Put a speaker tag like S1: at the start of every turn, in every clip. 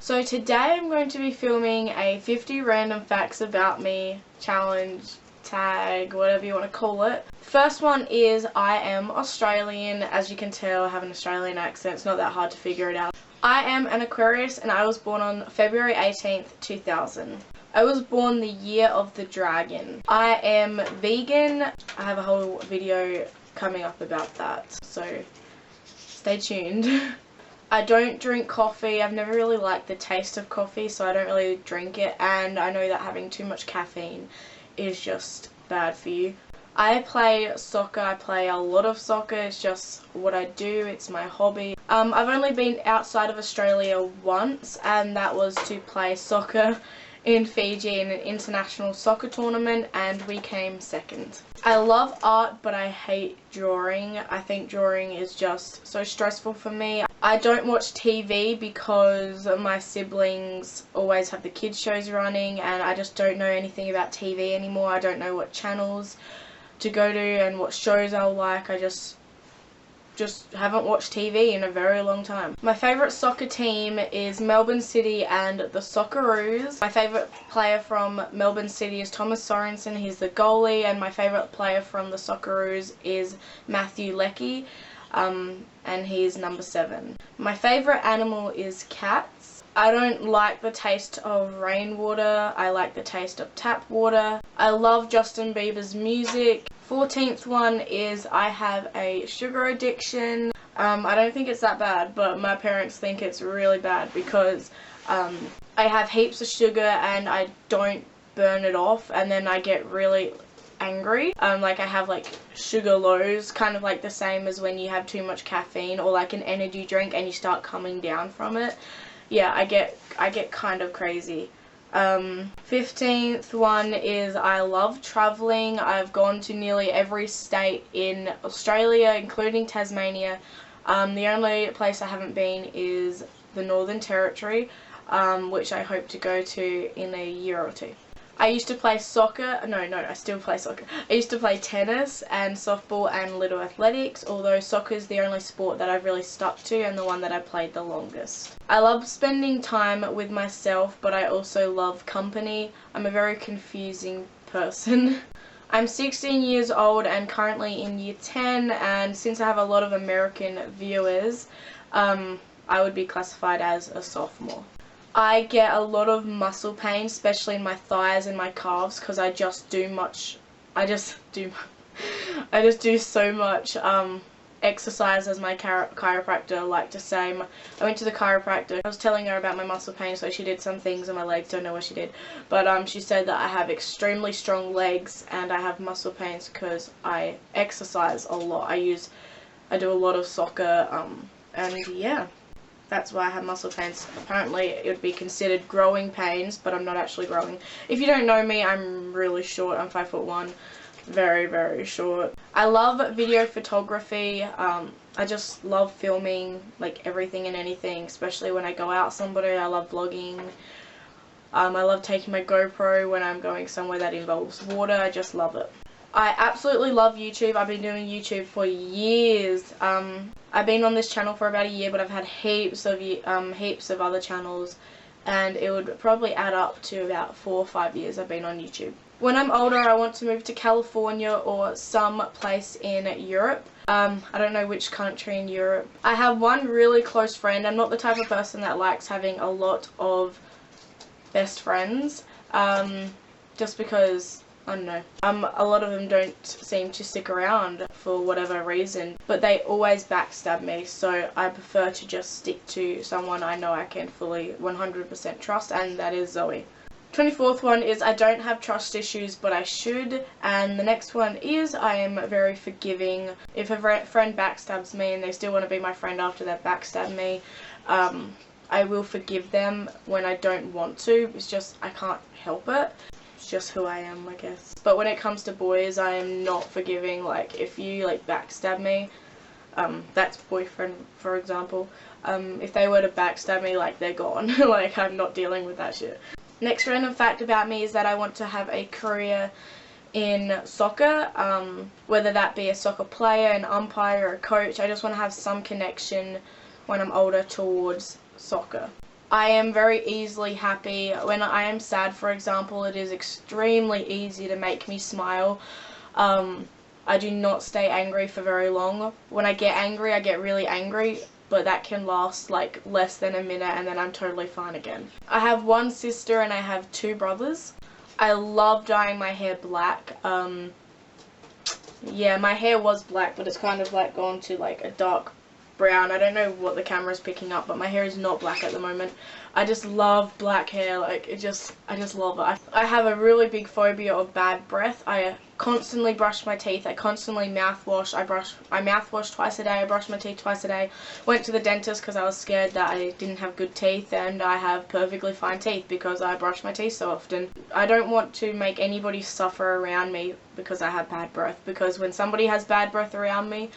S1: So today I'm going to be filming a 50 random facts about me challenge, tag, whatever you want to call it. First one is I am Australian. As you can tell, I have an Australian accent. It's not that hard to figure it out. I am an Aquarius and I was born on February 18th, 2000. I was born the year of the dragon. I am vegan. I have a whole video coming up about that, so stay tuned. I don't drink coffee. I've never really liked the taste of coffee, so I don't really drink it, and I know that having too much caffeine is just bad for you. I play soccer. I play a lot of soccer. It's just what I do. It's my hobby. I've only been outside of Australia once, and that was to play soccer in Fiji in an international soccer tournament, and we came second. I love art, but I hate drawing. I think drawing is just so stressful for me. I don't watch TV because my siblings always have the kids shows running, and I just don't know anything about TV anymore. I don't know what channels to go to and what shows I'll like. I just haven't watched TV in a very long time. My favourite soccer team is Melbourne City and the Socceroos. My favourite player from Melbourne City is Thomas Sorensen. He's the goalie, and my favourite player from the Socceroos is Matthew Leckie, and he's number 7. My favourite animal is cats. I don't like the taste of rainwater. I like the taste of tap water. I love Justin Bieber's music. 14th one is I have a sugar addiction. I don't think it's that bad, but my parents think it's really bad because I have heaps of sugar and I don't burn it off, and then I get really angry. Like I have like sugar lows, kind of like the same as when you have too much caffeine or like an energy drink and you start coming down from it. Yeah, I get kind of crazy. 15th one is I love traveling. I've gone to nearly every state in Australia, including Tasmania. The only place I haven't been is the Northern Territory, which I hope to go to in a year or two. I used to play soccer. No, I still play soccer. I used to play tennis and softball and little athletics, although soccer is the only sport that I've really stuck to and the one that I played the longest. I love spending time with myself, but I also love company. I'm a very confusing person. I'm 16 years old and currently in year 10, and since I have a lot of American viewers, I would be classified as a sophomore. I get a lot of muscle pain, especially in my thighs and my calves, because I just do so much exercise, as my chiropractor like to say. I went to the chiropractor. I was telling her about my muscle pain, so she did some things in my legs. Don't know what she did, but she said that I have extremely strong legs and I have muscle pains because I exercise a lot. I do a lot of soccer, and yeah. That's why I have muscle pains. Apparently it would be considered growing pains, but I'm not actually growing. If you don't know me, I'm really short. I'm 5'1", very, very short. I love video photography. I just love filming like everything and anything, especially when I go out somewhere. I love vlogging. I love taking my GoPro when I'm going somewhere that involves water. I just love it. I absolutely love YouTube. I've been doing YouTube for years. I've been on this channel for about a year, but I've had heaps of other channels, and it would probably add up to about 4 or 5 years I've been on YouTube. When I'm older, I want to move to California or some place in Europe. I don't know which country in Europe. I have one really close friend. I'm not the type of person that likes having a lot of best friends, just because I don't know. A lot of them don't seem to stick around for whatever reason, but they always backstab me, so I prefer to just stick to someone I know I can fully 100% trust, and that is Zoe. 24th one is I don't have trust issues, but I should, and the next one is I am very forgiving. If a friend backstabs me and they still want to be my friend after they've backstabbed me, I will forgive them when I don't want to. It's just I can't help it. Just who I am, I guess. But when it comes to boys, I am not forgiving. Like if you like backstab me, that's boyfriend for example, if they were to backstab me, like they're gone. Like I'm not dealing with that shit. Next random fact about me is that I want to have a career in soccer, whether that be a soccer player, an umpire, or a coach. I just want to have some connection when I'm older towards soccer. I am very easily happy. When I am sad, for example, it is extremely easy to make me smile. I do not stay angry for very long. When I get angry, I get really angry, but that can last like less than a minute and then I'm totally fine again. I have one sister and I have 2 brothers. I love dyeing my hair black. Yeah, my hair was black, but it's kind of like gone to like a dark brown. I don't know what the camera's picking up, but my hair is not black at the moment. I just love black hair. Like, I just love it. I have a really big phobia of bad breath. I constantly brush my teeth. I constantly mouthwash. I mouthwash twice a day. I brush my teeth twice a day. Went to the dentist because I was scared that I didn't have good teeth, and I have perfectly fine teeth because I brush my teeth so often. I don't want to make anybody suffer around me because I have bad breath, because when somebody has bad breath around me,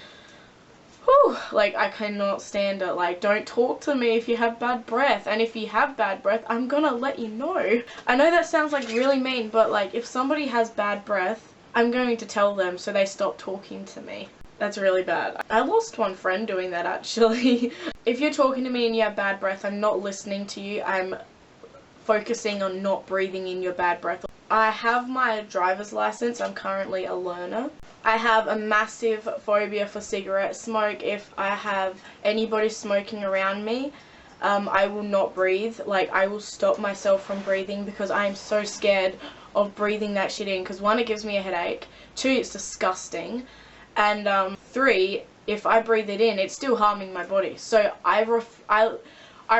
S1: whew, like, I cannot stand it. Like, don't talk to me if you have bad breath, and if you have bad breath, I'm gonna let you know. I know that sounds like really mean, but like, if somebody has bad breath, I'm going to tell them so they stop talking to me. That's really bad. I lost one friend doing that, actually. If you're talking to me and you have bad breath, I'm not listening to you. I'm focusing on not breathing in your bad breath. I have my driver's license. I'm currently a learner. I have a massive phobia for cigarette smoke. If I have anybody smoking around me, I will not breathe. Like, I will stop myself from breathing because I am so scared of breathing that shit in. Because 1, it gives me a headache. 2, it's disgusting. And 3, if I breathe it in, it's still harming my body. So I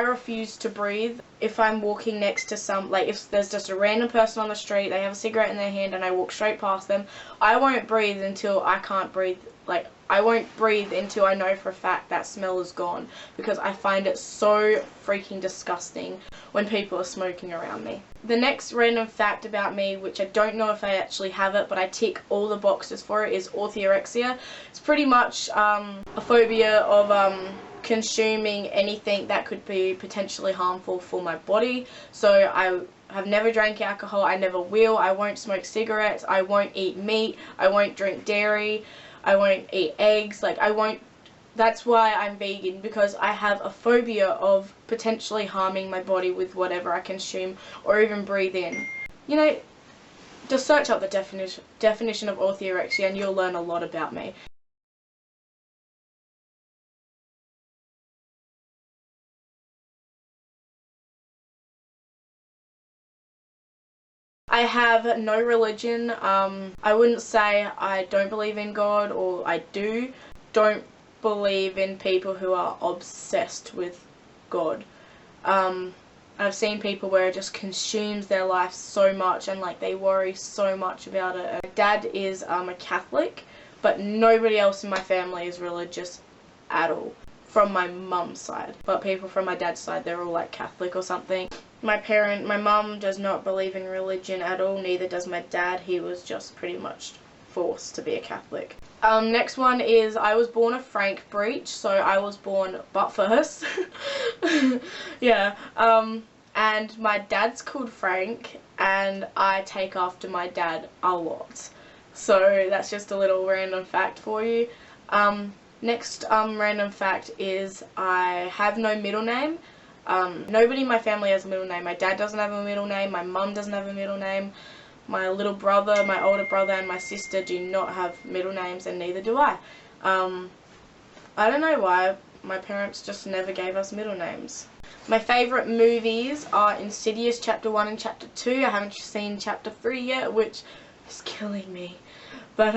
S1: refuse to breathe. If I'm walking next to like, if there's just a random person on the street, they have a cigarette in their hand and I walk straight past them, I won't breathe until I can't breathe. Like, I won't breathe until I know for a fact that smell is gone, because I find it so freaking disgusting when people are smoking around me. The next random fact about me, which I don't know if I actually have it, but I tick all the boxes for it, is orthorexia. It's pretty much a phobia of consuming anything that could be potentially harmful for my body. So I have never drank alcohol, I never will, I won't smoke cigarettes, I won't eat meat, I won't drink dairy, I won't eat eggs. Like, I won't. That's why I'm vegan, because I have a phobia of potentially harming my body with whatever I consume or even breathe in. You know, just search up the definition of orthorexia and you'll learn a lot about me. I have no religion. I wouldn't say I don't believe in God, or I do. Don't believe in people who are obsessed with God. I've seen people where it just consumes their life so much and like they worry so much about it. My dad is a Catholic, but nobody else in my family is religious at all, from my mum's side. But people from my dad's side, they're all like Catholic or something. My mum does not believe in religion at all, neither does my dad. He was just pretty much forced to be a Catholic. Next one is, I was born a Frank breech, so I was born butt first. Yeah, and my dad's called Frank, and I take after my dad a lot. So that's just a little random fact for you. Next random fact is, I have no middle name. Nobody in my family has a middle name. My dad doesn't have a middle name, my mum doesn't have a middle name, my little brother, my older brother and my sister do not have middle names, and neither do I. I don't know why, my parents just never gave us middle names. My favourite movies are Insidious Chapter 1 and Chapter 2. I haven't seen Chapter 3 yet, which is killing me. But,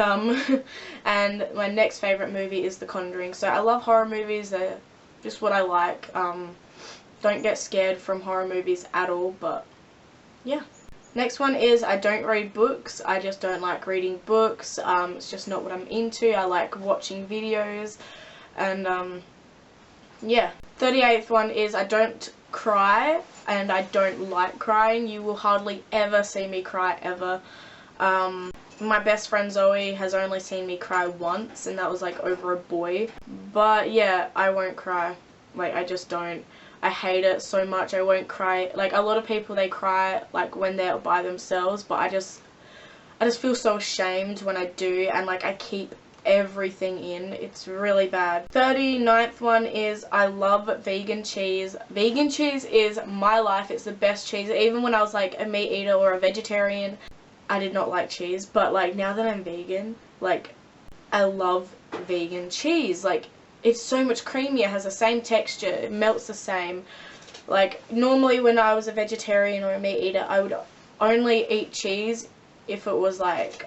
S1: and my next favourite movie is The Conjuring. So I love horror movies, they're just what I like. Don't get scared from horror movies at all, but yeah. Next one is, I don't read books. I just don't like reading books. It's just not what I'm into. I like watching videos, and yeah. 38th one is, I don't cry, and I don't like crying. You will hardly ever see me cry, ever. My best friend Zoe has only seen me cry once, and that was like over a boy. But yeah, I won't cry. Like, I just don't. I hate it so much. I won't cry. Like, a lot of people, they cry like when they're by themselves, but I just feel so ashamed when I do, and like I keep everything in. It's really bad. 39th one is I love vegan cheese. Vegan cheese is my life. It's the best cheese. Even when I was like a meat eater or a vegetarian, I did not like cheese. But like now that I'm vegan, like I love vegan cheese. Like it's so much creamier, has the same texture, it melts the same. Like normally when I was a vegetarian or a meat eater, I would only eat cheese if it was like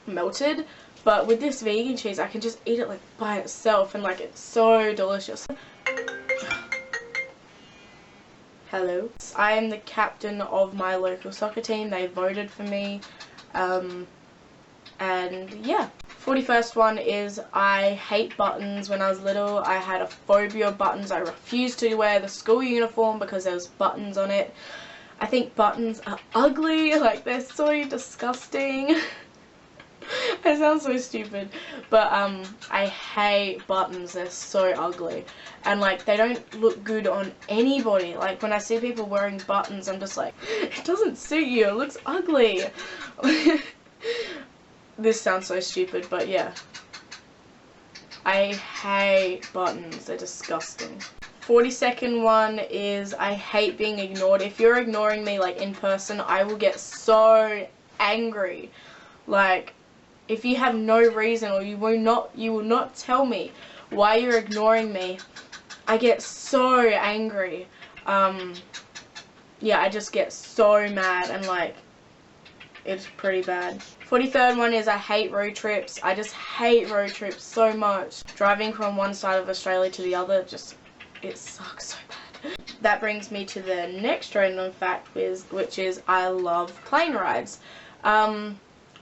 S1: melted. But with this vegan cheese, I can just eat it like by itself, and like it's so delicious. Hello. I am the captain of my local soccer team. They voted for me. And yeah. 41st one is I hate buttons. When I was little, I had a phobia of buttons. I refused to wear the school uniform because there was buttons on it. I think buttons are ugly. Like they're so disgusting. I sound so stupid, but I hate buttons. They're so ugly, and like they don't look good on anybody. Like when I see people wearing buttons, I'm just like, it doesn't suit you, it looks ugly. This sounds so stupid, but yeah, I hate buttons. They're disgusting. 42nd one is I hate being ignored. If you're ignoring me like in person, I will get so angry. Like if you have no reason, or you will not tell me why you're ignoring me, I get so angry. Yeah, I just get so mad, and like it's pretty bad. 43rd one is I hate road trips. I just hate road trips so much. Driving from one side of Australia to the other, just it sucks so bad. That brings me to the next random fact, which is I love plane rides.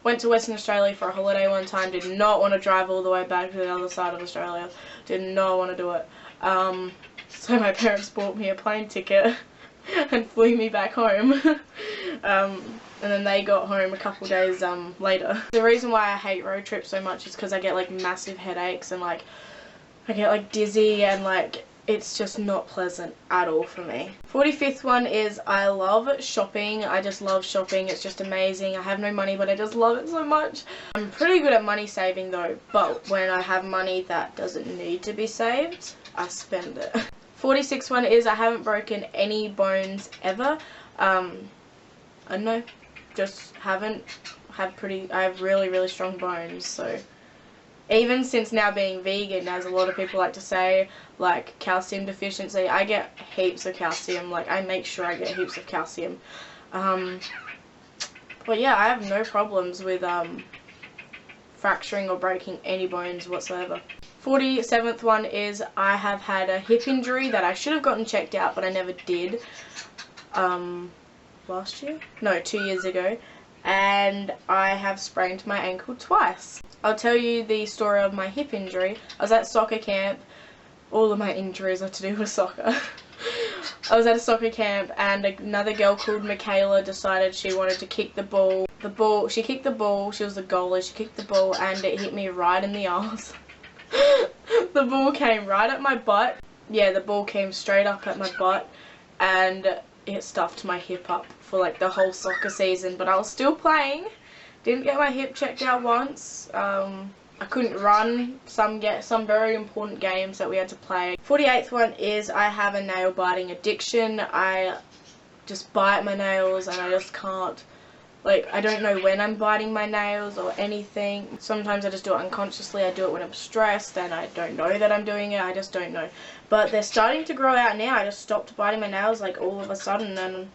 S1: Went to Western Australia for a holiday one time, did not want to drive all the way back to the other side of Australia, did not want to do it. So my parents bought me a plane ticket and flew me back home. And then they got home a couple days later. The reason why I hate road trips so much is because I get like massive headaches, and like I get like dizzy, and like it's just not pleasant at all for me. 45th one is I love shopping. I just love shopping. It's just amazing. I have no money, but I just love it so much. I'm pretty good at money saving though, but when I have money that doesn't need to be saved, I spend it. 46th one is I haven't broken any bones ever. I don't know, just haven't. I have really strong bones, so even since now being vegan, as a lot of people like to say, like calcium deficiency, I get heaps of calcium. Like I make sure I get heaps of calcium. But yeah, I have no problems with fracturing or breaking any bones whatsoever. 47th one is I have had a hip injury that I should have gotten checked out, but I never did. Last year? No, 2 years ago. And I have sprained my ankle twice. I'll tell you the story of my hip injury. I was at soccer camp. All of my injuries are to do with soccer. I was at a soccer camp, and another girl called Mikayla decided she wanted to kick the ball. She kicked the ball, she was the goalie, she kicked the ball and it hit me right in the arse. The ball came right at my butt. Yeah, the ball came straight up at my butt, and it stuffed my hip up for like the whole soccer season, but I was still playing. Didn't get my hip checked out once. I couldn't run some very important games that we had to play. 48th one is I have a nail biting addiction. I just bite my nails and I just can't, like, I don't know when I'm biting my nails or anything. Sometimes I just do it unconsciously. I do it when I'm stressed and I don't know that I'm doing it. I just don't know. But they're starting to grow out now. I just stopped biting my nails like all of a sudden, and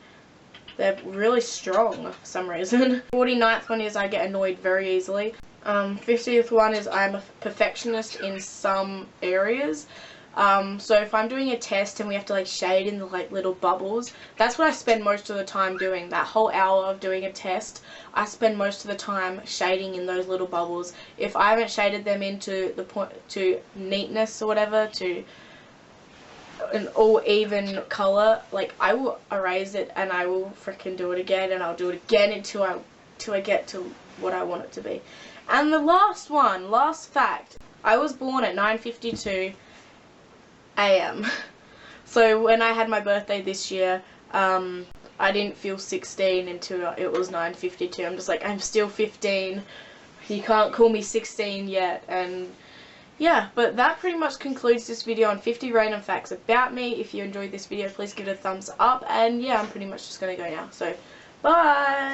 S1: they're really strong for some reason. 49th one is I get annoyed very easily. 50th one is I'm a perfectionist in some areas. So if I'm doing a test and we have to like shade in the like little bubbles, that's what I spend most of the time doing. That whole hour of doing a test, I spend most of the time shading in those little bubbles. If I haven't shaded them into the point to neatness or whatever, to an all even color, like I will erase it and I will freaking do it again, and I'll do it again until I get to what I want it to be. And the last fact, I was born at 9:52 AM. So when I had my birthday this year, I didn't feel 16 until it was 9:52. I'm just like, I'm still 15. You can't call me 16 yet. And yeah, but that pretty much concludes this video on 50 random facts about me. If you enjoyed this video, please give it a thumbs up. And yeah, I'm pretty much just going to go now. So, bye!